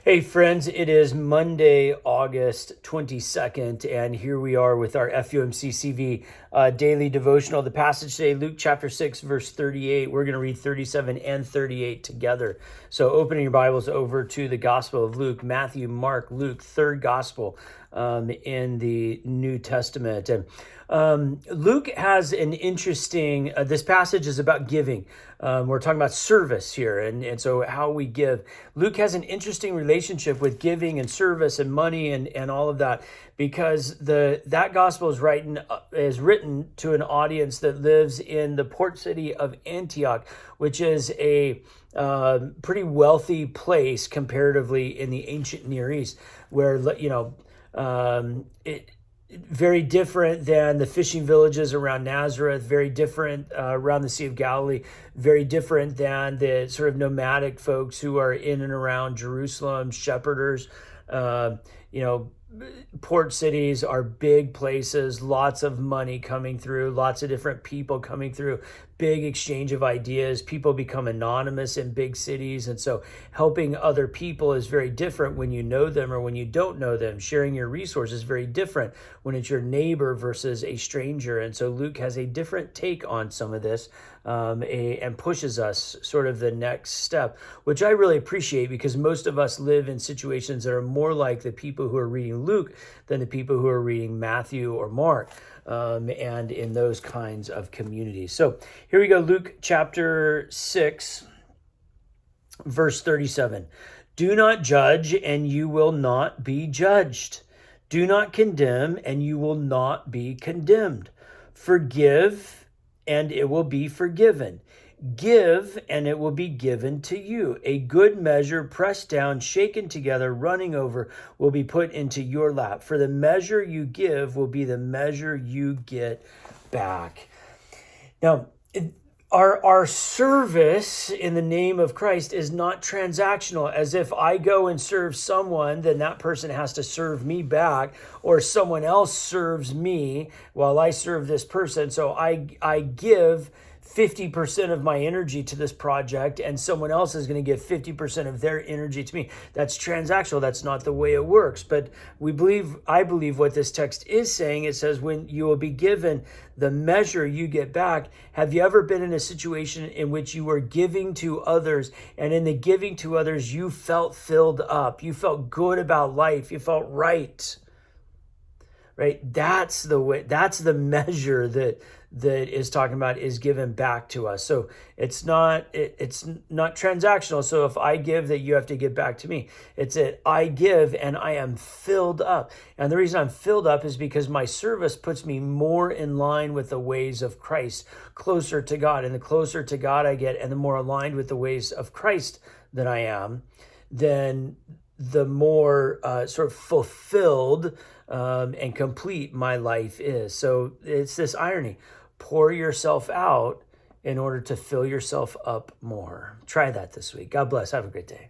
Hey friends, it is Monday, August 22nd, and here we are with our FUMCCV daily devotional. The passage today, Luke chapter 6, verse 38. We're going to read 37 and 38 together. So opening your Bibles over to the Gospel of Luke, Matthew, Mark, Luke, third Gospel in the New Testament. And Luke has an interesting, this passage is about giving. We're talking about service here, and so how we give. Luke has an interesting relationship with giving and service and money and all of that, because that gospel is written to an audience that lives in the port city of Antioch, which is a pretty wealthy place comparatively in the ancient Near East, where very different than the fishing villages around Nazareth, very different around the Sea of Galilee, very different than the sort of nomadic folks who are in and around Jerusalem, shepherders. Port cities are big places, lots of money coming through, lots of different people coming through, big exchange of ideas. People become anonymous in big cities. And so helping other people is very different when you know them or when you don't know them. Sharing your resources is very different when it's your neighbor versus a stranger. And so Luke has a different take on some of this and pushes us sort of the next step, which I really appreciate, because most of us live in situations that are more like the people who are reading Luke than the people who are reading Matthew or Mark, and in those kinds of communities. So here we go, Luke chapter 6, verse 37. Do not judge, and you will not be judged. Do not condemn, and you will not be condemned. Forgive, and it will be forgiven. Give, and it will be given to you. A good measure, pressed down, shaken together, running over, will be put into your lap. For the measure you give will be the measure you get back. Now, our service in the name of Christ is not transactional, as if I go and serve someone, then that person has to serve me back, or someone else serves me while I serve this person. So I give 50% of my energy to this project, and someone else is going to give 50% of their energy to me. That's transactional. That's not the way it works. But I believe what this text is saying, it says, when you will be given the measure you get back. Have you ever been in a situation in which you were giving to others, and in the giving to others, you felt filled up? You felt good about life. You felt right? Right? That's the way, that's the measure that is talking about is given back to us. So it's not transactional. So if I give, that you have to give back to me. It's that I give and I am filled up. And the reason I'm filled up is because my service puts me more in line with the ways of Christ, closer to God. And the closer to God I get, and the more aligned with the ways of Christ that I am, then the more sort of fulfilled and complete my life is. So it's this irony. Pour yourself out in order to fill yourself up more. Try that this week. God bless. Have a great day.